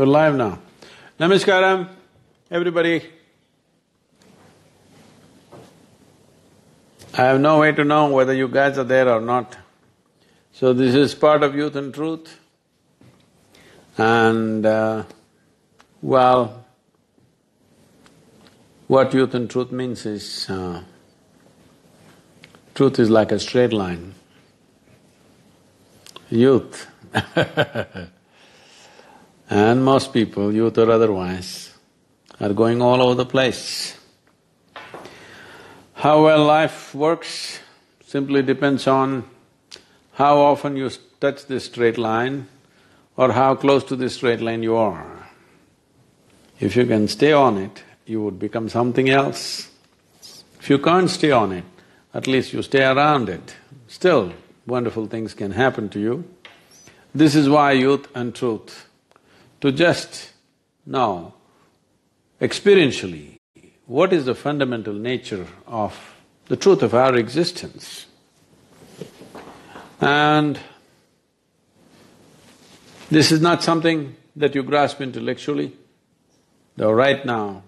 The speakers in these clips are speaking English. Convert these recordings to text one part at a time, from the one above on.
We're live now. Namaskaram, everybody. I have no way to know whether you guys are there or not. So this is part of Youth and Truth. And well, what Youth and Truth means is, truth is like a straight line. Youth and most people, youth or otherwise, are going all over the place. How well life works simply depends on how often you touch this straight line or how close to this straight line you are. If you can stay on it, you would become something else. If you can't stay on it, at least you stay around it. Still, wonderful things can happen to you. This is why Youth and Truth, to just know experientially what is the fundamental nature of the truth of our existence. And this is not something that you grasp intellectually, though right now,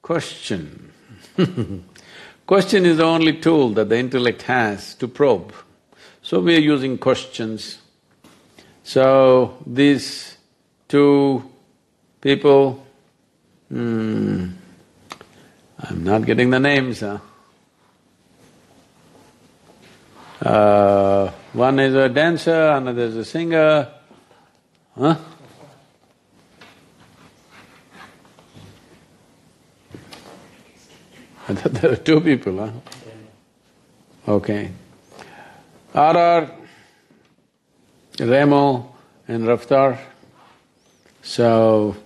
question question is the only tool that the intellect has to probe. So we are using questions. So these two people, I'm not getting the names, one is a dancer, another is a singer, huh? I thought there are two people, huh? Okay. RR, Remo and Raftaar. So,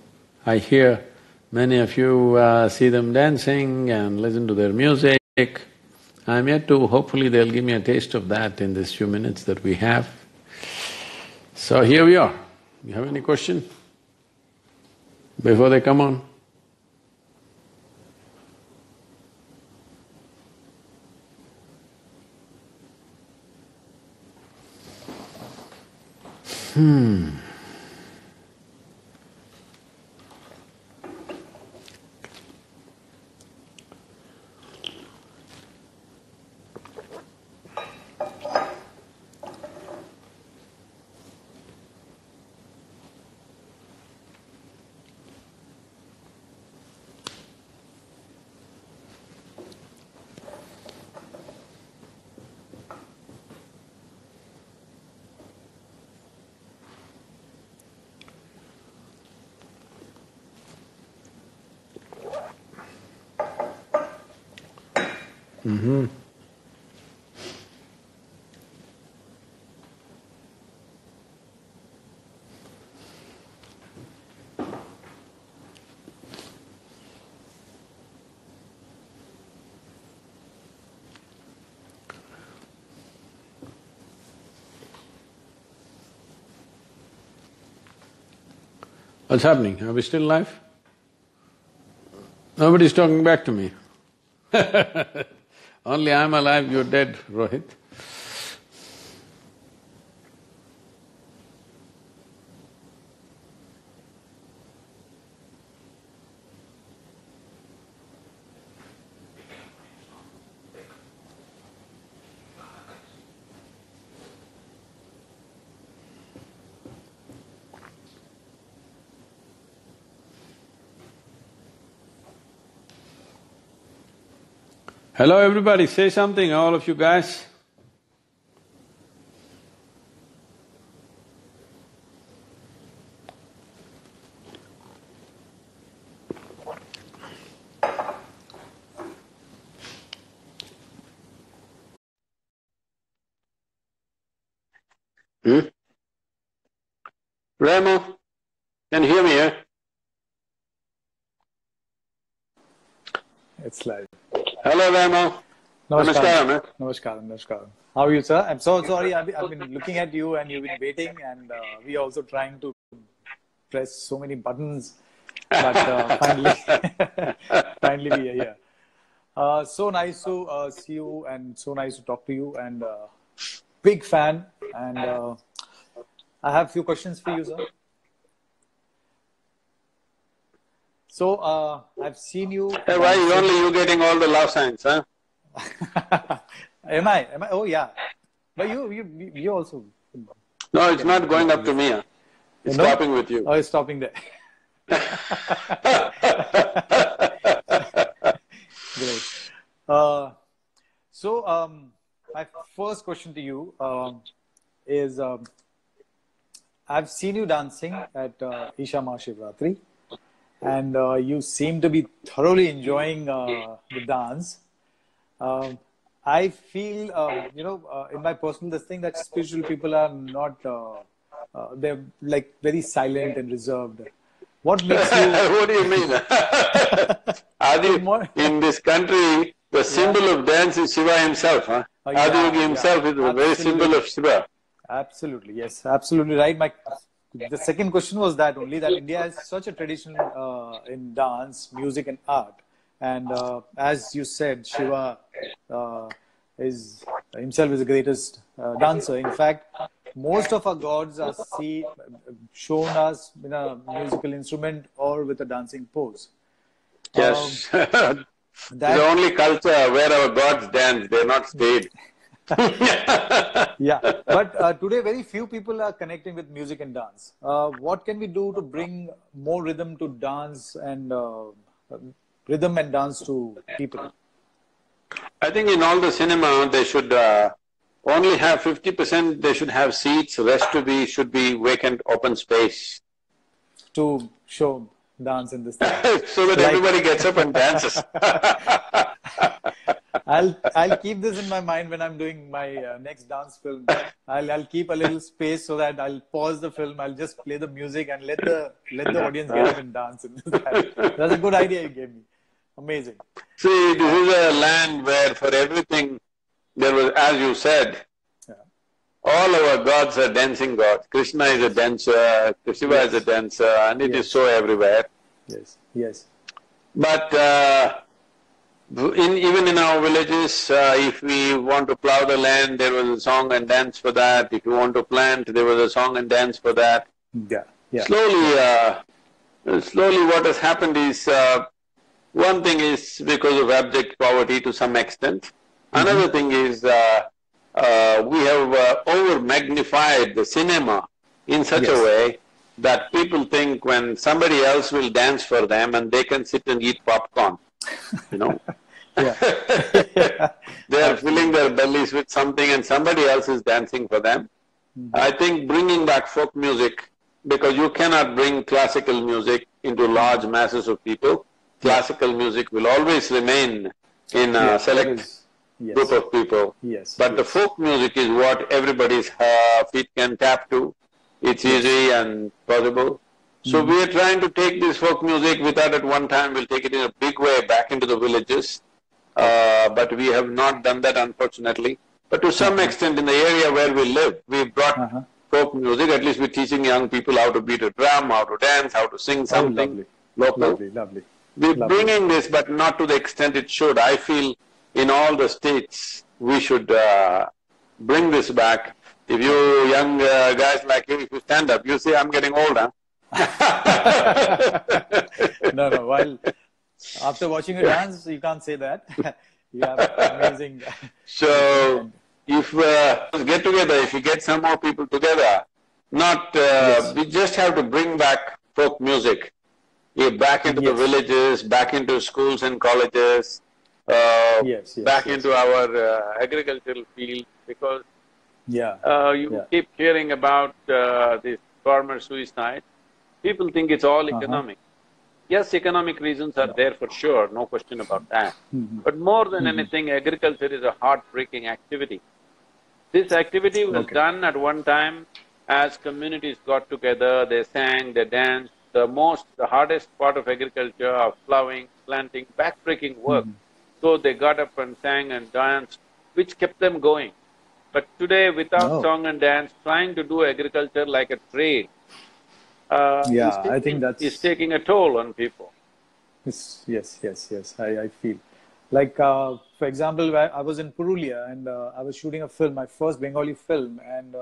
I hear many of you see them dancing and listen to their music. I'm yet to… hopefully they'll give me a taste of that in this few minutes that we have. So here we are. You have any question before they come on? What's happening? Are we still live? Nobody's talking back to me. Only I'm alive, you're dead, Rohit. Hello everybody, say something, all of you guys. Remo, can you hear me here? It's live. Hello Remo. Namaskaram. Namaskaram. How are you, sir? I'm so sorry. I've been looking at you and you've been waiting, and we are also trying to press so many buttons, but finally we are here. So nice to see you, and so nice to talk to you, and big fan. And I have few questions for you, sir. So I've seen you Hey, why is dancing. only you getting all the love signs, huh? Am I? Am I? Oh yeah. But you also. No, it's not going up to me. Huh? It's No? stopping with you. Oh, it's stopping there. Great. So my first question to you is I've seen you dancing at Isha Mahashivratri, and you seem to be thoroughly enjoying the dance. Um, I feel, in my personal this thing that spiritual people are not, they're like very silent and reserved. What makes you What do you mean? so Adi, more? in this country, the Yeah, symbol of dance is Shiva himself. Huh? Adi Yogi yeah, himself is the very symbol absolutely. of Shiva. Absolutely, yes, absolutely right. The second question was that only that India has such a tradition in dance, music, and art, and as you said, Shiva uh, is himself is the greatest dancer. In fact, most of our gods are shown us in a musical instrument or with a dancing pose. Um, Yes. It's the that only culture where our gods dance, they're not stayed. Yeah, but today very few people are connecting with music and dance. What can we do to bring more rhythm to dance and rhythm and dance to people? I think in all the cinema, they should only have 50%, they should have seats, rest should be vacant, open space. To show dance in this thing? So that Like, everybody gets up and dances. I'll keep this in my mind when I'm doing my next dance film. I'll keep a little space so that I'll pause the film. I'll just play the music and let the audience get up and dance. That's a good idea you gave me. Amazing. See, this Uh, is a land where for everything there was, as you said, yeah. all our gods are dancing gods. Krishna is a dancer, Shiva is a Yes. dancer, and it is Yes. so everywhere. Yes. Yes. But even in our villages, if we want to plow the land, there was a song and dance for that. If you want to plant, there was a song and dance for that. Yeah. Yeah. Slowly what has happened is, one thing is because of abject poverty to some extent. Mm-hmm. Another thing is, we have over-magnified the cinema in such a Yes. way that people think when somebody else will dance for them and they can sit and eat popcorn, you know. Yeah. They are filling Absolutely. their bellies with something and somebody else is dancing for them. Mm-hmm. I think bringing back folk music, because you cannot bring classical music into large masses of people. Yeah. Classical music will always remain in a Yeah. That select is. group Yes. of people. Yes. But the Yes. folk music is what everybody's feet can tap to. It's Yes. easy and possible. So Mm-hmm. we are trying to take this folk music, we thought at one time we'll take it in a big way back into the villages. Okay. But we have not done that unfortunately. But to some Uh-huh. extent in the area where we live, we brought Uh-huh. folk music, at least we're teaching young people how to beat a drum, how to dance, how to sing Oh, something lovely. local. Lovely. Lovely. We're Lovely. bringing this, but not to the extent it should. I feel in all the states we should bring this back. If you young guys like you, if you stand up, you say, I'm getting old, huh? No, no. While after watching you dance, you can't say that. You have amazing. So, And if get together, if you get some more people together, not yes. we just have to bring back folk music back into the Yes. villages, back into schools and colleges, Yes. Yes. back Yes. into our agricultural field, because Yeah. you Yeah. keep hearing about this farmer suicide. People think it's all Uh-huh. economic. Yes, economic reasons are No. there for sure, no question about that. Mm-hmm. But more than Mm-hmm. anything, agriculture is a heartbreaking activity. This activity was Okay. done at one time as communities got together, they sang, they danced. The hardest part of agriculture, of plowing, planting, backbreaking work. Mm-hmm. So they got up and sang and danced, which kept them going. But today, without No. song and dance, trying to do agriculture like a trade Yeah. I think is that's. taking a toll on people. Yes. Yes. Yes. Yes. I feel. Like, for example, I was in Purulia and I was shooting a film, my first Bengali film, and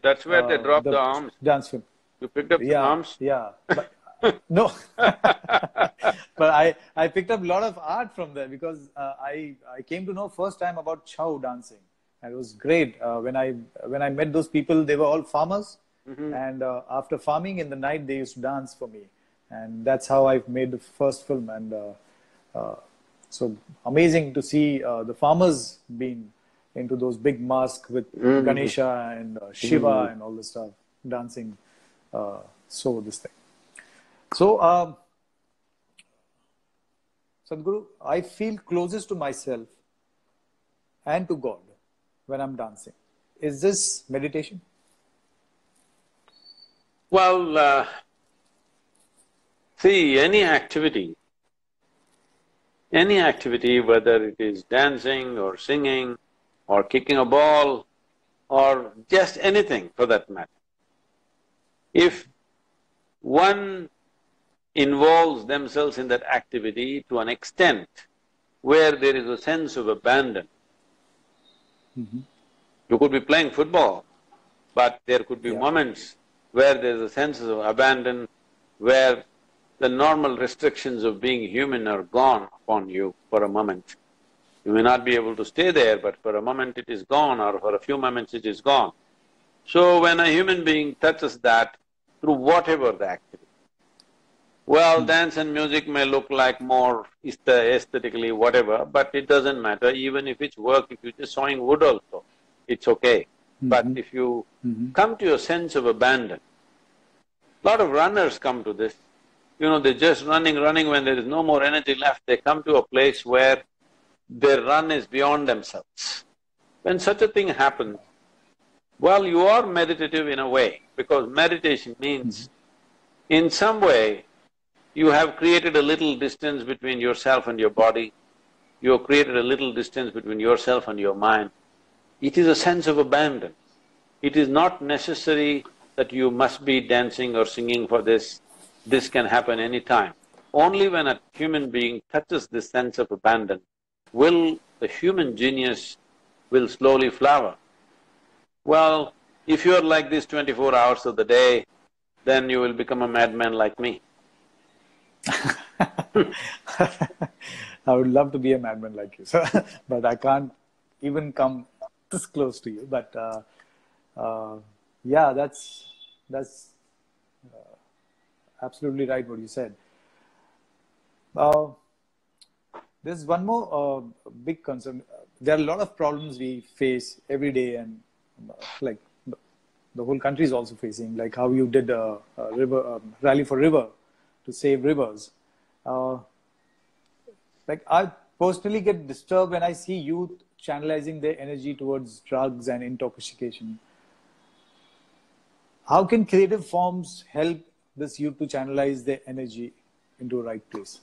That's where they drop the the arms. dance film. You picked up some Yeah, arms. yeah. But no, But I picked up a lot of art from there because I came to know first time about chow dancing. And it was great. When I met those people, they were all farmers. And after farming in the night, they used to dance for me. And that's how I made the first film. And so amazing to see the farmers being into those big masks with Ganesha and Shiva and all this stuff, dancing. So this thing. So, Sadhguru, I feel closest to myself and to God when I'm dancing. Is this meditation? Well, see, any activity, whether it is dancing or singing or kicking a ball or just anything for that matter, if one involves themselves in that activity to an extent where there is a sense of abandon. You could be playing football, but there could be moments where there's a sense of abandon, where the normal restrictions of being human are gone upon you for a moment. You may not be able to stay there, but for a moment it is gone, or for a few moments it is gone. So when a human being touches that through whatever the activity, well, dance and music may look like more aesthetically whatever, but it doesn't matter. Even if it's work, if you're just sawing wood also, it's okay. But if you come to a sense of abandon, a lot of runners come to this. You know, they're just running, when there is no more energy left, they come to a place where their run is beyond themselves. When such a thing happens, well, you are meditative in a way, because meditation means in some way you have created a little distance between yourself and your body, you have created a little distance between yourself and your mind. It is a sense of abandon. It is not necessary that you must be dancing or singing for this. This can happen any time. Only when a human being touches this sense of abandon will the human genius will slowly flower. Well, if you're like this 24 hours of the day, then you will become a madman like me. I would love to be a madman like you, sir, but I can't even come this close to you. But yeah, that's absolutely right what you said. There's one more big concern. There are a lot of problems we face every day, and like the whole country is also facing, like how you did a river rally for river to save rivers. Like I personally get disturbed when I see youth channelizing their energy towards drugs and intoxication. How can creative forms help this youth to channelize their energy into a right place?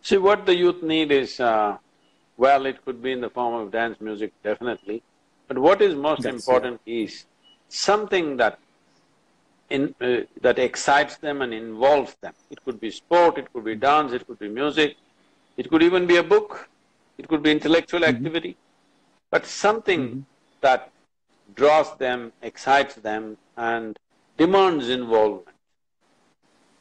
See, what the youth need is, well, it could be in the form of dance music, definitely, but what is most important is something that that excites them and involves them. It could be sport, it could be dance, it could be music, it could even be a book, it could be intellectual activity, but something that draws them, excites them and demands involvement.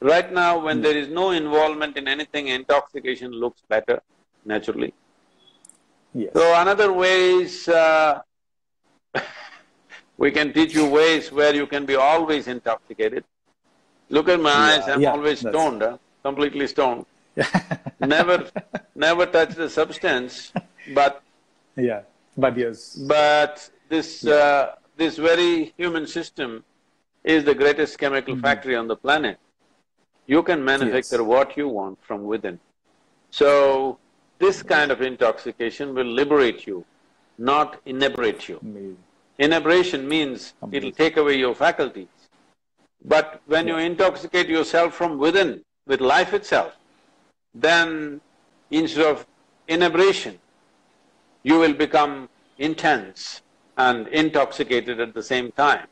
Right now, when there is no involvement in anything, intoxication looks better, naturally. Yes. So another way is, we can teach you ways where you can be always intoxicated. Look at my eyes, I'm always stoned, completely stoned. Never touched a substance, but… yes. But this this very human system is the greatest chemical factory on the planet. You can manufacture what you want from within. So, this kind of intoxication will liberate you, not inebriate you. Amazing. Inebriation means it'll take away your faculties. But when you intoxicate yourself from within with life itself, then instead of inebriation, you will become intense and intoxicated at the same time.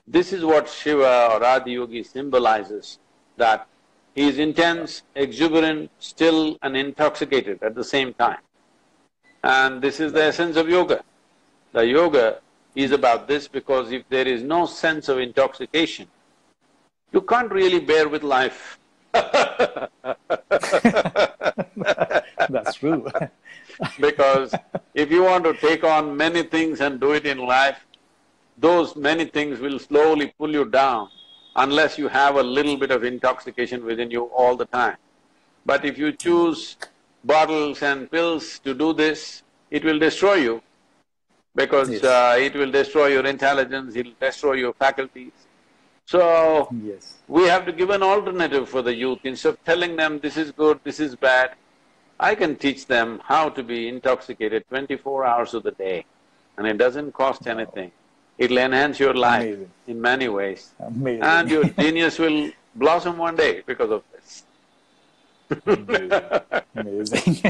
This is what Shiva or Adi Yogi symbolizes, that he is intense, exuberant, still and intoxicated at the same time. And this is the essence of yoga. The yoga is about this, because if there is no sense of intoxication, you can't really bear with life. That's true. Because if you want to take on many things and do it in life, those many things will slowly pull you down unless you have a little bit of intoxication within you all the time. But if you choose bottles and pills to do this, it will destroy you because Yes. it will destroy your intelligence, it'll destroy your faculties. So, Yes. we have to give an alternative for the youth. Instead of telling them this is good, this is bad, I can teach them how to be intoxicated 24 hours of the day, and it doesn't cost anything. It'll enhance your life Amazing. in many ways, and Amazing. your genius will blossom one day because of this. Amazing. Amazing.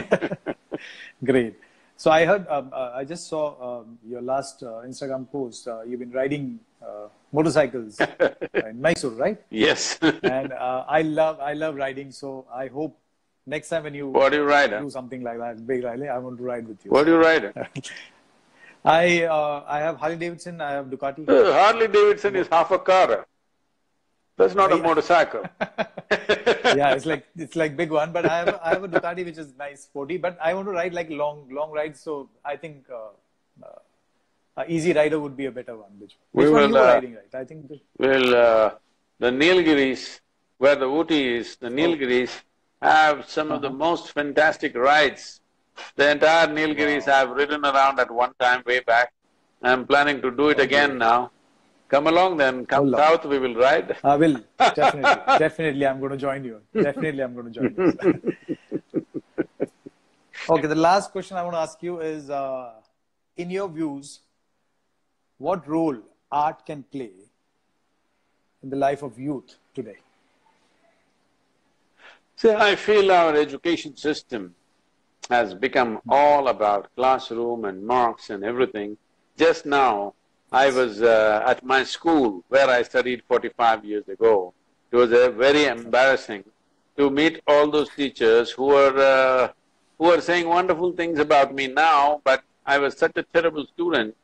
Great. So I heard, I just saw your last Instagram post. You've been riding motorcycles in Mysore, right? Yes. And I love riding. So I hope next time when you What do you ride? do something like that, big rally, I want to ride with you. What do you ride? I have Harley Davidson. I have Ducati. Harley Davidson is half a car. That's not a motorcycle. Yeah, it's like big one, but I have a Ducati which is nice, sporty. But I want to ride like long rides, so I think a easy rider would be a better one. Which one you were riding, right? I think. The Nilgiris, where the Ooty is, the Nilgiris have some of the most fantastic rides. The entire Nilgiris I've ridden around at one time way back. I'm planning to do it again now. Come along then, come south, we will ride. I will, definitely. Definitely, I'm going to join you. Definitely, I'm going to join you. Okay, the last question I want to ask you is, in your views, what role art can play in the life of youth today? See, I feel our education system has become all about classroom and marks and everything. Just now, I was at my school where I studied 45 years ago. It was very embarrassing to meet all those teachers who were saying wonderful things about me now, but I was such a terrible student.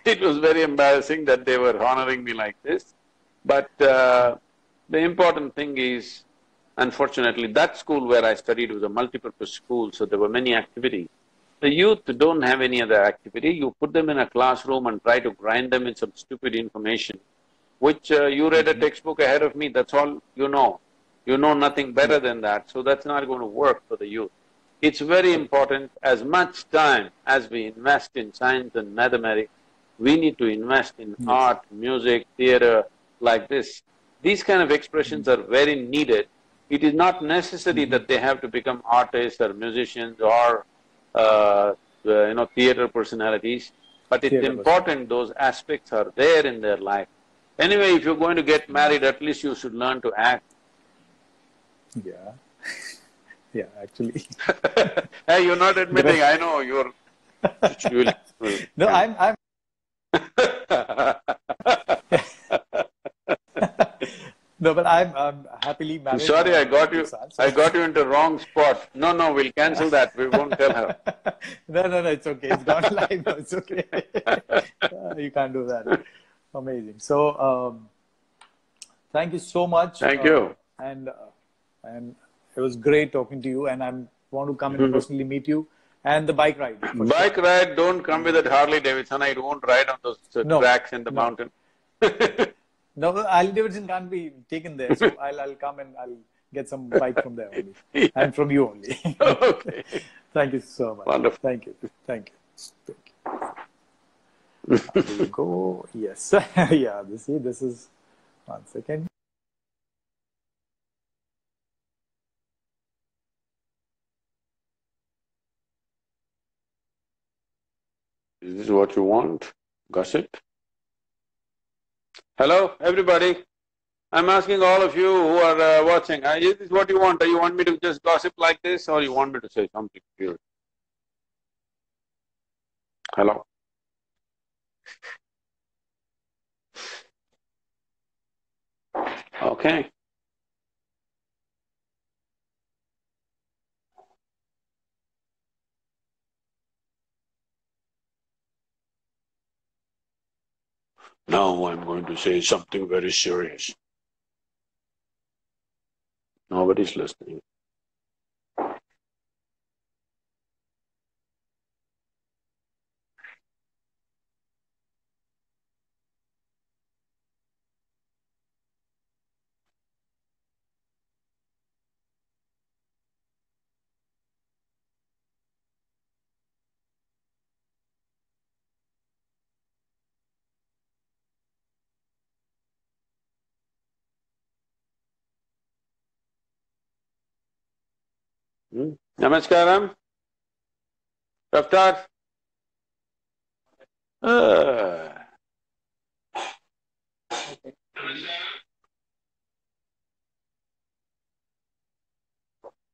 It was very embarrassing that they were honoring me like this. But the important thing is, unfortunately, that school where I studied was a multipurpose school, so there were many activities. The youth don't have any other activity. You put them in a classroom and try to grind them in some stupid information, which you read a textbook ahead of me, that's all you know. You know nothing better than that, so that's not going to work for the youth. It's very important, as much time as we invest in science and mathematics, we need to invest in art, music, theater, like this. These kind of expressions are very needed. It is not necessary that they have to become artists or musicians or theater personalities, but it's important those aspects are there in their life. Anyway, if you're going to get married, at least you should learn to act. Yeah. Yeah, actually. Hey, you're not admitting, I know you're… No, I'm No, but I'm happily married. Sorry, I got you into wrong spot. No, we'll cancel that, we won't tell her. No, it's okay. It's gone live. No, it's okay. You can't do that. Amazing. So, thank you so much. Thank you. And it was great talking to you. And I want to come and personally meet you. And the bike ride. Bike ride, don't come with that Harley Davidson. I won't ride on those tracks in the mountain. No, Harley Davidson can't be taken there. So I'll come and I'll get some bike from there only. Yeah. And from you only. Okay. Thank you so much. Wonderful. Thank you. There you go. Yes. Yeah, this is… One second. Is this what you want? Gossip? Hello, everybody. I'm asking all of you who are watching, is this what you want? Do you want me to just gossip like this, or you want me to say something serious? Hello? Okay. Now I'm going to say something very serious. Nobody's listening. Namaskaram. Raftaar.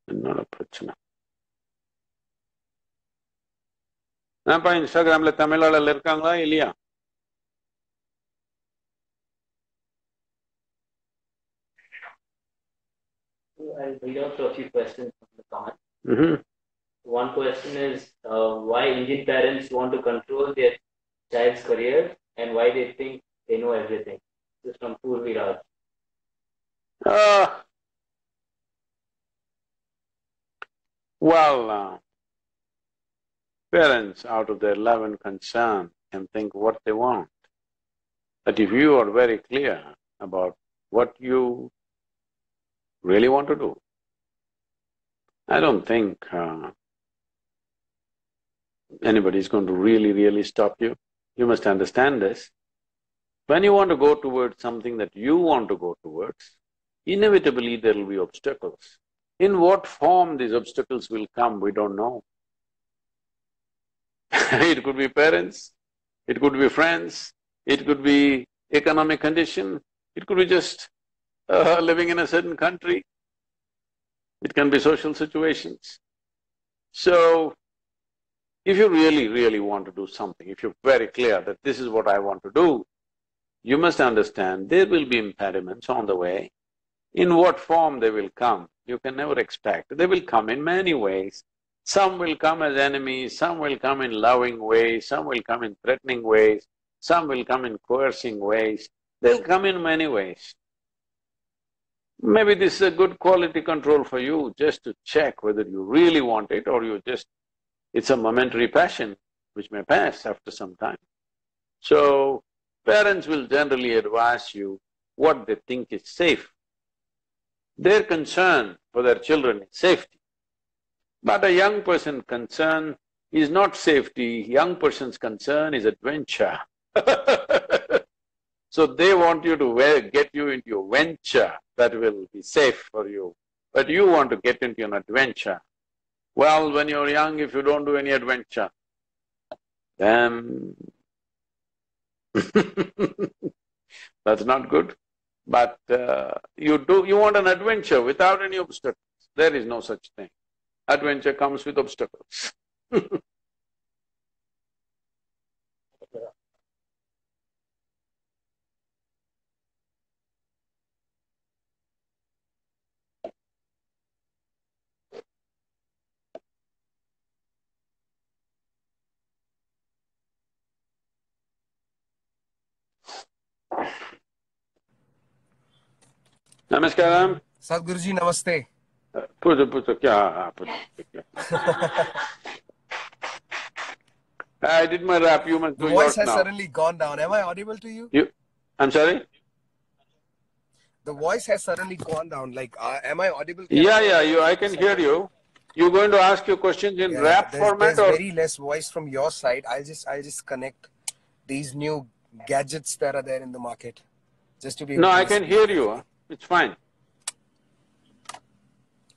Not a prachana. Nampa Instagramல தமிழாளர் இருக்காங்களா இல்லையா? I'll read out a few questions from the comment. One question is why Indian parents want to control their child's career and why they think they know everything. This is from Purvi Raj. Well, parents out of their love and concern can think what they want. But if you are very clear about what you really want to do, I don't think anybody is going to really stop you. You must understand this. When you want to go towards something that you want to go towards, inevitably there will be obstacles. In what form these obstacles will come, we don't know. It could be parents, it could be friends, it could be economic condition, it could be just living in a certain country, it can be social situations. So, if you really want to do something, if you're very clear that this is what I want to do, you must understand there will be impediments on the way. In what form they will come, you can never expect. They will come in many ways. Some will come as enemies, some will come in loving ways, some will come in threatening ways, some will come in coercing ways. They'll come in many ways. Maybe this is a good quality control for you, just to check whether you really want it or you just… it's a momentary passion which may pass after some time. So, parents will generally advise you what they think is safe. Their concern for their children is safety. But a young person's concern is not safety, young person's concern is adventure. So they want you to get you into a venture that will be safe for you, but you want to get into an adventure. Well, when you're young, if you don't do any adventure, then that's not good. But you want an adventure without any obstacles. There is no such thing. Adventure comes with obstacles. Namaskaram. Sadhguru ji, namaste. Puja, kya? I did my rap, you must do yours now. The voice has suddenly gone down. Am I audible to you? I'm sorry? The voice has suddenly gone down. Like, am I audible? I can hear you. You're going to ask your questions in rap format there's or… very less voice from your side. I'll just connect these new gadgets that are there in the market. Just to be… No, I can hear you. It's fine.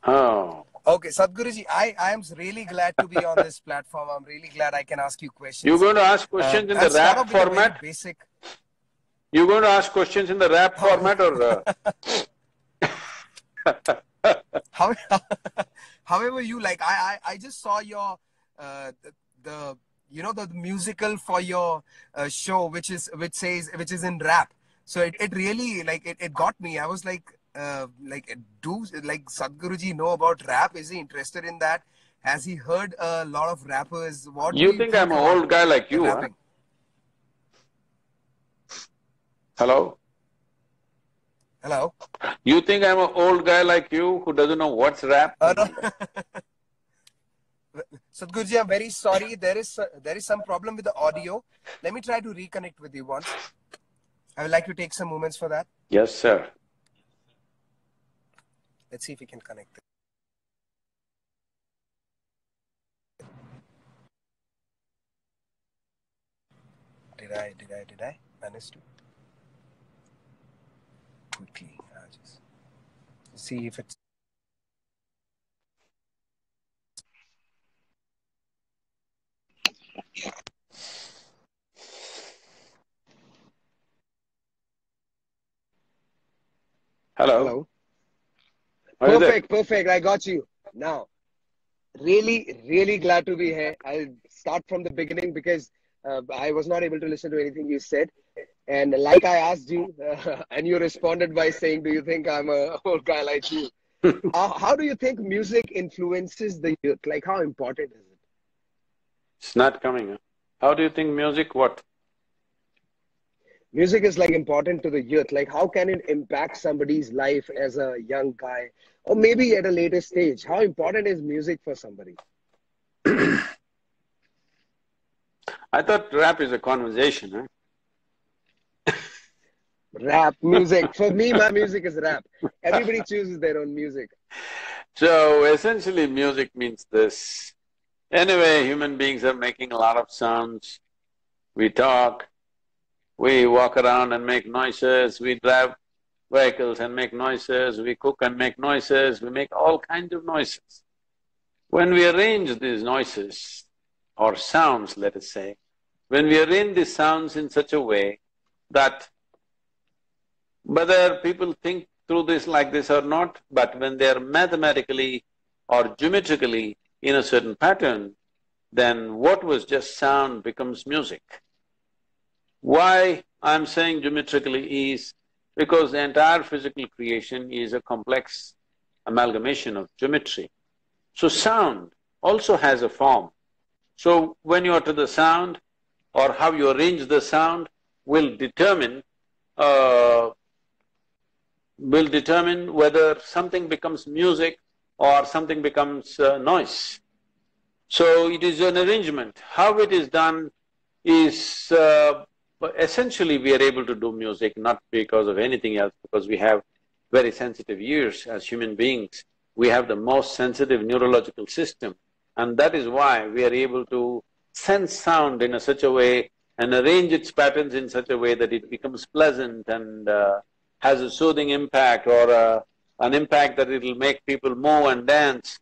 Oh. Okay, Sadhguruji, I am really glad to be on this platform. I'm really glad I can ask you questions. You're going to ask questions in the rap format? Basic. You're going to ask questions in the rap format or… However you like. I just saw your the musical for your show, which is in rap. So it really it got me. I was like Sadhguruji know about rap? Is he interested in that? Has he heard a lot of rappers? What You think I'm an old guy like you, huh? Hello? You think I'm an old guy like you who doesn't know what's rap? No. Sadhguruji, I'm very sorry. There is some problem with the audio. Let me try to reconnect with you once. I would like to take some moments for that. Yes, sir. Let's see if we can connect. Did I manage to? Quickly, I'll just see if it's. Hello. Perfect. I got you now. Really glad to be here. I'll start from the beginning because I was not able to listen to anything you said. And like I asked you, and you responded by saying, do you think I'm a old guy like you? How do you think music influences the youth? Like, how important is it? It's not coming. Huh? How do you think music what? Music is like important to the youth. Like, how can it impact somebody's life as a young guy, or maybe at a later stage? How important is music for somebody? I thought rap is a conversation, huh? Rap, music. For me, my music is rap. Everybody chooses their own music. So essentially music means this. Anyway, human beings are making a lot of sounds. We talk, we walk around and make noises, we drive vehicles and make noises, we cook and make noises, we make all kinds of noises. When we arrange these noises, or sounds, let us say, when we arrange these sounds in such a way that whether people think through this like this or not, but when they are mathematically or geometrically in a certain pattern, then what was just sound becomes music. Why I'm saying geometrically is because the entire physical creation is a complex amalgamation of geometry. So sound also has a form. So when you utter the sound or how you arrange the sound will determine whether something becomes music or something becomes noise. So it is an arrangement. How it is done is essentially we are able to do music not because of anything else, because we have very sensitive ears as human beings. We have the most sensitive neurological system, and that is why we are able to sense sound in such a way and arrange its patterns in such a way that it becomes pleasant and has a soothing impact or an impact that it'll make people move and dance.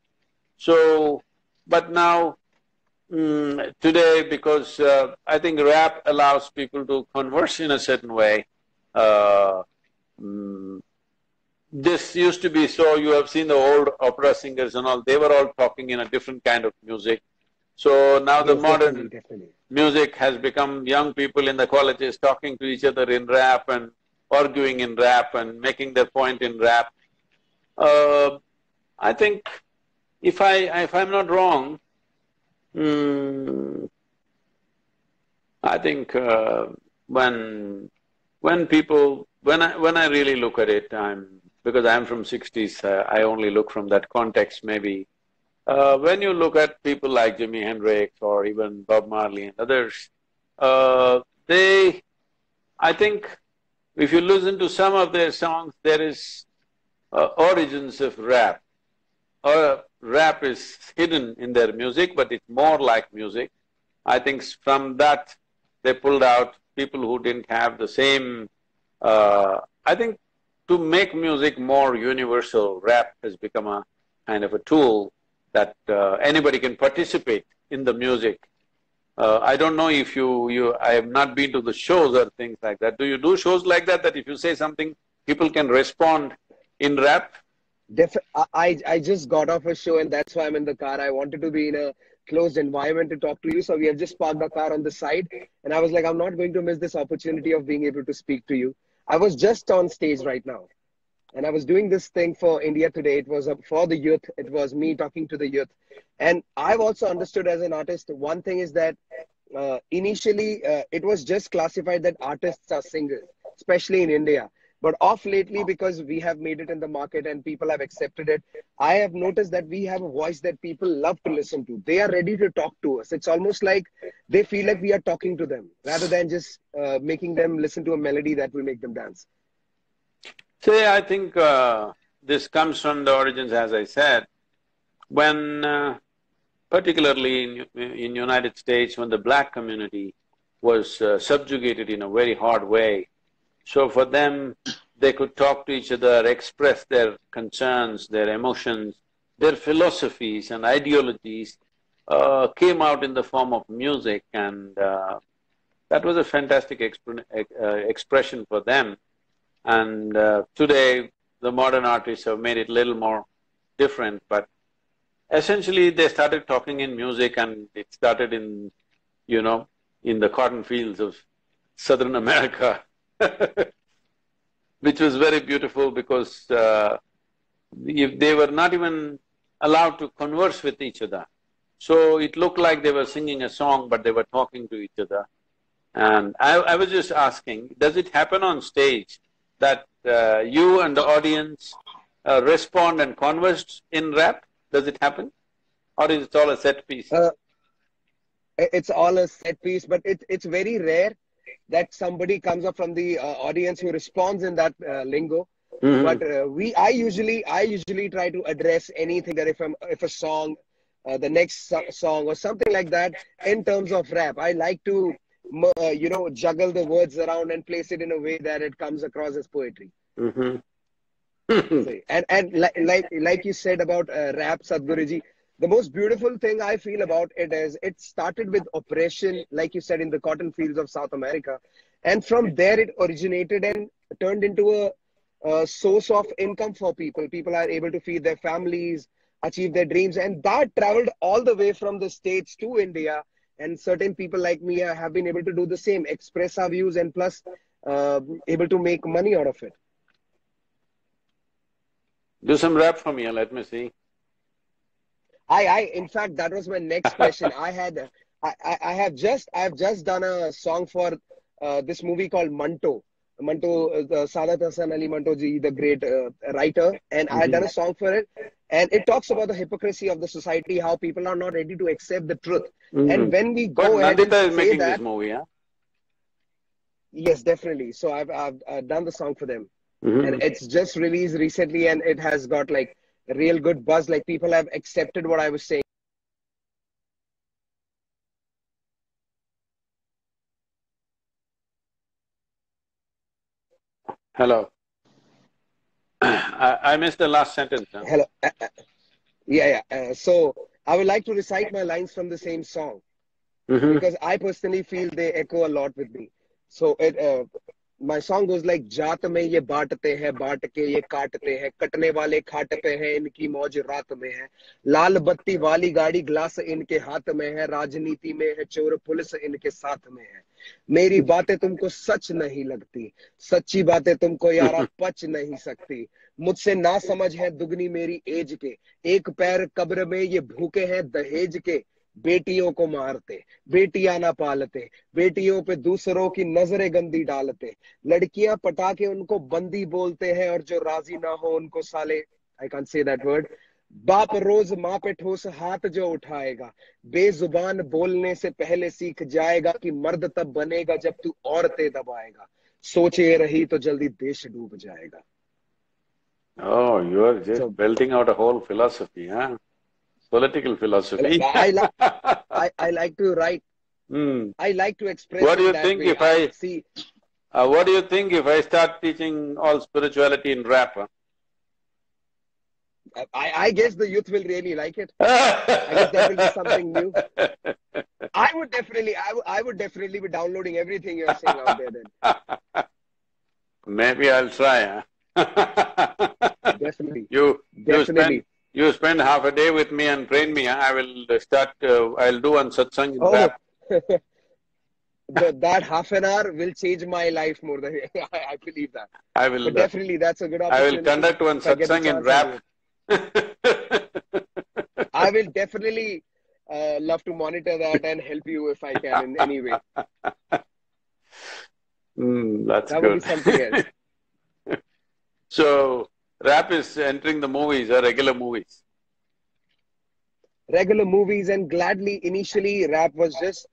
So, but now today, because I think rap allows people to converse in a certain way, this used to be so, you have seen the old opera singers and all, they were all talking in a different kind of music. So now the Yes, modern definitely. music has become young people in the colleges talking to each other in rap and arguing in rap and making their point in rap. I think if I'm not wrong, I think when people when I really look at it, because I'm from '60s, I only look from that context maybe. When you look at people like Jimi Hendrix or even Bob Marley and others, I think if you listen to some of their songs, there is origins of rap. Rap is hidden in their music, but it's more like music. I think from that they pulled out people who didn't have the same… I think to make music more universal, rap has become a kind of a tool that anybody can participate in the music. I don't know if I have not been to the shows or things like that. Do you do shows like that, that if you say something, people can respond in rap? I just got off a show and that's why I'm in the car. I wanted to be in a closed environment to talk to you, so we have just parked the car on the side. And I was like, I'm not going to miss this opportunity of being able to speak to you. I was just on stage right now. And I was doing this thing for India Today. It was for the youth. It was me talking to the youth. And I've also understood as an artist, one thing is that initially it was just classified that artists are singers, especially in India. But off lately, because we have made it in the market and people have accepted it, I have noticed that we have a voice that people love to listen to. They are ready to talk to us. It's almost like they feel like we are talking to them rather than just making them listen to a melody that will make them dance. See, I think this comes from the origins, as I said, when particularly in United States, when the black community was subjugated in a very hard way. So for them, they could talk to each other, express their concerns, their emotions, their philosophies and ideologies came out in the form of music, and that was a fantastic expression for them. And today, the modern artists have made it a little more different, but essentially they started talking in music, and it started in, in the cotton fields of southern America which was very beautiful because if they were not even allowed to converse with each other. So it looked like they were singing a song, but they were talking to each other. And I was just asking, does it happen on stage that you and the audience respond and converse in rap? Does it happen? Or is it all a set piece? It's all a set piece, but it's very rare that somebody comes up from the audience who responds in that lingo. But I usually try to address anything that if a song, the next song or something like that, in terms of rap, I like to juggle the words around and place it in a way that it comes across as poetry. And like you said about rap, Sadhguruji, the most beautiful thing I feel about it is it started with oppression, like you said, in the cotton fields of South America. And from there it originated and turned into a source of income for people. People are able to feed their families, achieve their dreams. And that traveled all the way from the States to India. And certain people like me have been able to do the same, express our views and plus able to make money out of it. Do some rap for me, let me see. In fact, that was my next question. I have just done a song for this movie called Manto. Sadat Hasan Ali Manto ji, the great writer, and I had done a song for it. And it talks about the hypocrisy of the society, how people are not ready to accept the truth. And when we go ahead and is say making that, this movie, huh? Yes, definitely. So I've done the song for them, and it's just released recently, and it has got like a real good buzz. Like people have accepted what I was saying. Hello. I missed the last sentence. Huh? Hello. Yeah. So I would like to recite my lines from the same song because I personally feel they echo a lot with me. So my song goes like, जात में ये बांटते हैं, बांट के ये काटते हैं, कटने वाले खाट पे हैं, इनकी मौज रात में है, लाल बत्ती वाली गाड़ी ग्लास इनके हाथ में है, राजनीति में है चोर पुलिस इनके साथ में है, मेरी बातें तुमको सच नहीं लगती, सच्ची बातें तुमको यारा पच नहीं सकती, मुझसे ना समझ है दुगनी मेरी एज के, एक पैर कब्र में ये भूखे हैं दहेज के, बेटियों को मारते, बेटियां ना पालते, बेटियों पे दूसरों की नजरें गंदी डालते, लड़कियां पटा के उनको बंदी बोलते हैं और जो राजी ना हो उनको साले, I can't say that word, बाप रोज माँ पे ठोस हाथ जो उठाएगा, बेजुबान बोलने से पहले सीख जाएगा कि मर्द तब बनेगा जब तू औरतें दबाएगा, सोचे रही तो जल्दी देश डूब जाएगा. Oh, you are just belting out a whole philosophy, huh? Political philosophy. I like to write. I like to express. What do you think if I see? What do you think if I start teaching all spirituality in rap? Huh? I guess the youth will really like it. I guess that will be something new. I would definitely be downloading everything you're saying out there then. Maybe I'll try. Huh? Definitely. You spend half a day with me and train me. I will I'll do one satsang in rap. That half an hour will change my life more than I believe that. I will. But definitely, that's a good opportunity. I will conduct one satsang in rap. I will definitely love to monitor that and help you if I can in any way. That's that good. Would be something else. So, rap is entering the movies or regular movies. Regular movies, and gladly initially rap was just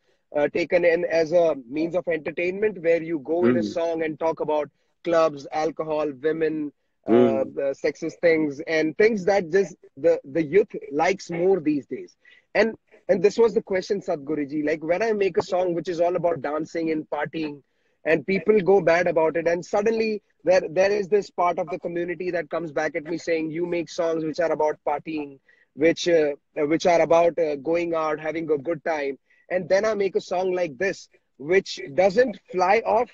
taken in as a means of entertainment where you go in a Mm. song and talk about clubs, alcohol, women, Mm. sexist things, and things that just the youth likes more these days. and and this was the question, Sadhguruji, like when I make a song which is all about dancing and partying, and people go bad about it, and suddenly there is this part of the community that comes back at me saying you make songs which are about partying, which are about going out, having a good time. And then I make a song like this, which doesn't fly off.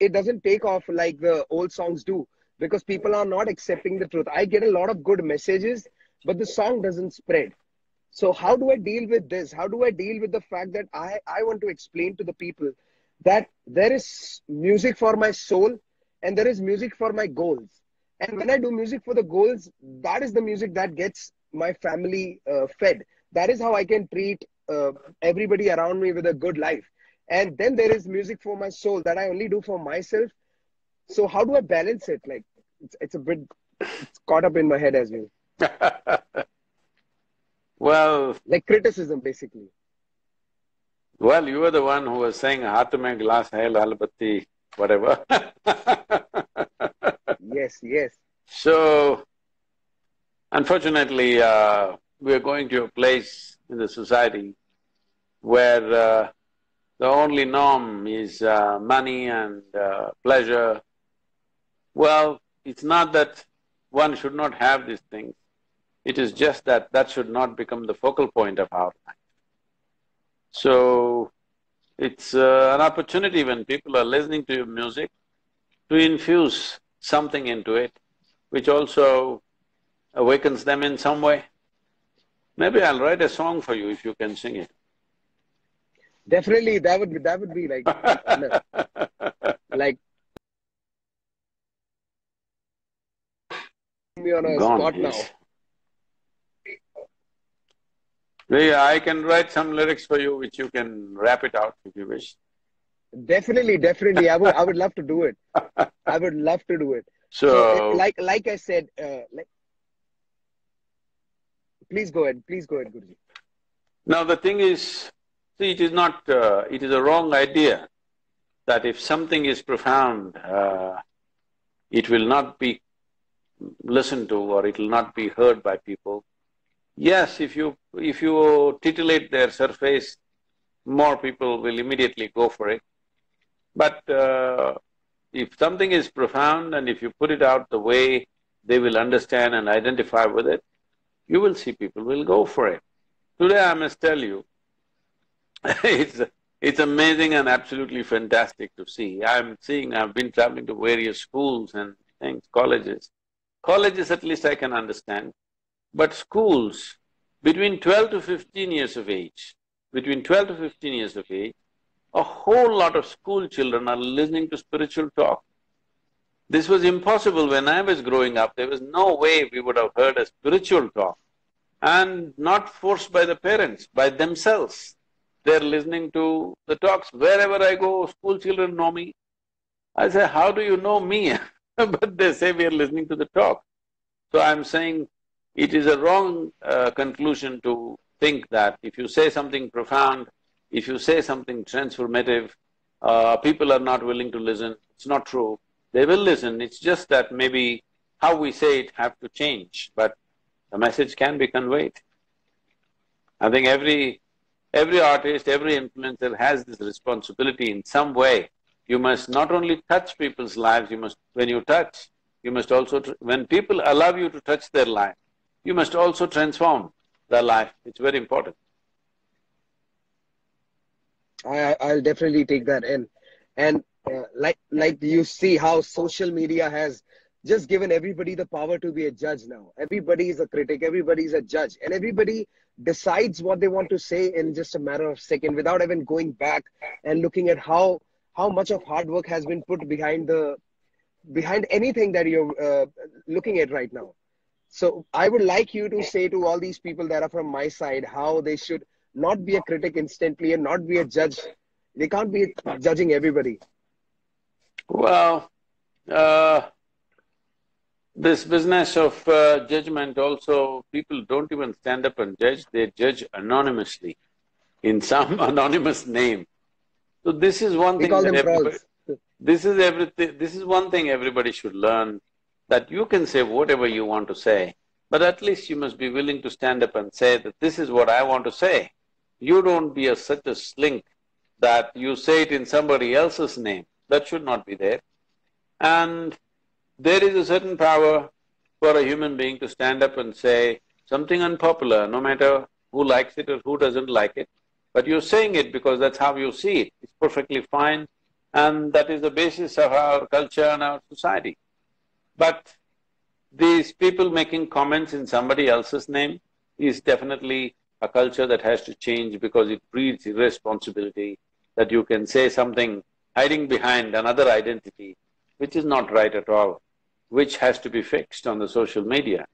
It doesn't take off like the old songs do, because people are not accepting the truth. I get a lot of good messages, but the song doesn't spread. So how do I deal with this? How do I deal with the fact that I want to explain to the people that there is music for my soul and there is music for my goals. And when I do music for the goals, that is the music that gets my family fed. That is how I can treat everybody around me with a good life. And then there is music for my soul that I only do for myself. So how do I balance it? Like it's a bit, it's caught up in my head as well. Well, Like criticism, basically. well, you were the one who was saying "Haath mein glass hai, lal batti," whatever. Yes, yes. So, unfortunately, we are going to a place in the society where the only norm is money and pleasure. Well, it's not that one should not have these things. It is just that that should not become the focal point of our life. So, it's an opportunity when people are listening to your music to infuse something into it, which also awakens them in some way. Maybe I'll write a song for you if you can sing it. Definitely, that would be like me on a Gone, spot now. yes. Yeah, I can write some lyrics for you which you can rap it out if you wish. Definitely, definitely. I would love to do it. I would love to do it. So, So, like I said, please go ahead, Guruji. now the thing is, see, it is not… it is a wrong idea that if something is profound, it will not be listened to or it will not be heard by people. Yes, if you titillate their surface, more people will immediately go for it. But if something is profound and if you put it out the way they will understand and identify with it, you will see people will go for it. Today I must tell you, it's amazing and absolutely fantastic to see. I've been traveling to various schools and things, colleges. Colleges at least I can understand, but schools, between 12 to 15 years of age, between 12 to 15 years of age, a whole lot of school children are listening to spiritual talk. This was impossible when I was growing up. There was no way we would have heard a spiritual talk, and not forced by the parents, by themselves. They're listening to the talks. Wherever I go, school children know me. I say, how do you know me? But they say we are listening to the talk. So I'm saying it is a wrong conclusion to think that if you say something profound, if you say something transformative, people are not willing to listen. It's not true. They will listen, it's just that maybe how we say it have to change, but the message can be conveyed. I think every artist, every influencer has this responsibility in some way. You must not only touch people's lives, when you touch, you must also… when people allow you to touch their life, you must also transform their life. It's very important. I'll definitely take that in. And like you see how social media has just given everybody the power to be a judge now. Everybody is a critic, everybody is a judge, and everybody decides what they want to say in just a matter of second without even going back and looking at how much of hard work has been put behind anything that you're looking at right now. So I would like you to say to all these people that are from my side how they should not be a critic instantly and not be a judge. They can't be judging everybody. Well, This business of judgment also, people don't even stand up and judge, they judge anonymously in some anonymous name. So this is one We thing call that them everybody… trolls. This is one thing everybody should learn, that you can say whatever you want to say, but at least you must be willing to stand up and say that this is what I want to say. You don't be such a slink that you say it in somebody else's name, that should not be there. And there is a certain power for a human being to stand up and say something unpopular, no matter who likes it or who doesn't like it, but you're saying it because that's how you see it. It's perfectly fine, and that is the basis of our culture and our society. But these people making comments in somebody else's name is definitely a culture that has to change, because it breeds irresponsibility, that you can say something hiding behind another identity, which is not right at all, which has to be fixed on the social media.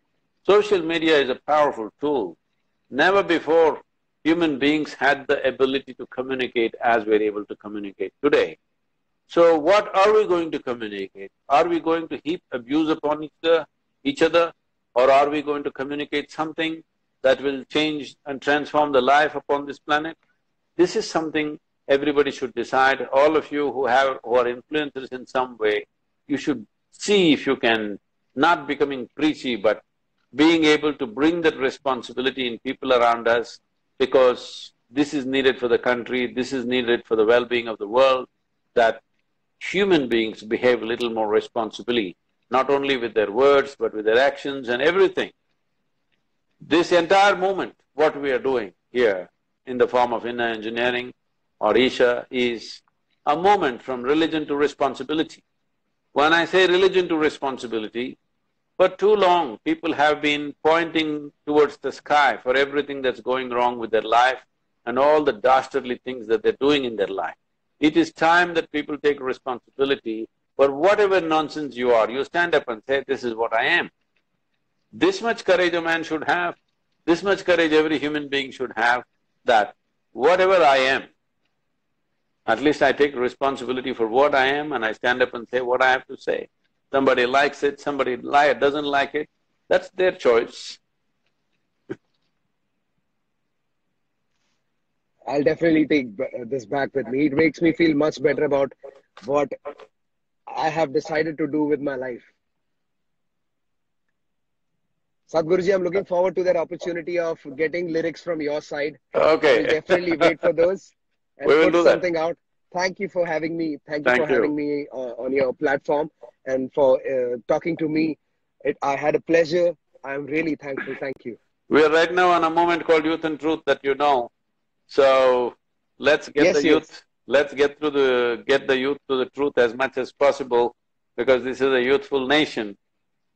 Social media is a powerful tool. Never before human beings had the ability to communicate as we're able to communicate today. So what are we going to communicate? Are we going to heap abuse upon each other, or are we going to communicate something that will change and transform the life upon this planet? This is something everybody should decide. All of you who are influencers in some way, you should see if you can, not becoming preachy, but being able to bring that responsibility in people around us, because this is needed for the country, this is needed for the well-being of the world, that human beings behave a little more responsibly, not only with their words, but with their actions and everything. This entire movement, what we are doing here in the form of inner engineering or Isha, is a movement from religion to responsibility. When I say religion to responsibility, for too long people have been pointing towards the sky for everything that's going wrong with their life and all the dastardly things that they're doing in their life. It is time that people take responsibility for whatever nonsense you are. You stand up and say, this is what I am. This much courage a man should have, this much courage every human being should have, that whatever I am, at least I take responsibility for what I am and I stand up and say what I have to say. Somebody likes it, somebody doesn't like it, that's their choice. I'll definitely take this back with me. It makes me feel much better about what I have decided to do with my life. Sadhguruji, I'm looking forward to that opportunity of getting lyrics from your side. Okay. I will definitely wait for those and We will put do something that. out. Thank you for having me. Thank you for Thank you. having me on your platform and for talking to me. I had a pleasure. I'm really thankful. Thank you. We are right now on a movement called Youth and Truth that you know. So let's get the youth, let's get the youth to the truth as much as possible, because this is a youthful nation.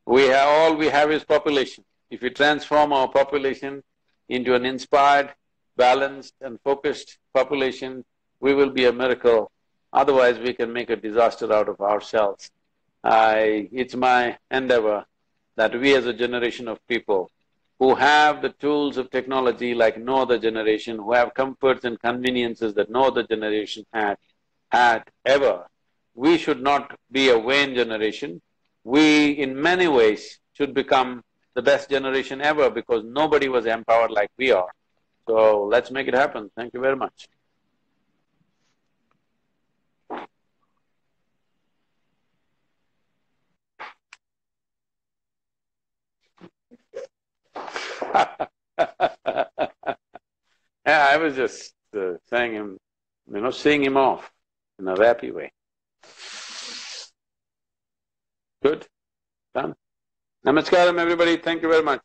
All we have is population. If we transform our population into an inspired, balanced and focused population, we will be a miracle. Otherwise, we can make a disaster out of ourselves. It's my endeavor that we as a generation of people who have the tools of technology like no other generation, who have comforts and conveniences that no other generation had ever, we should not be a vain generation. We, in many ways, should become the best generation ever, because nobody was empowered like we are. So let's make it happen. Thank you very much. Yeah, I was just saying him, seeing him off in a happy way. Good? Done? Namaskaram everybody, thank you very much.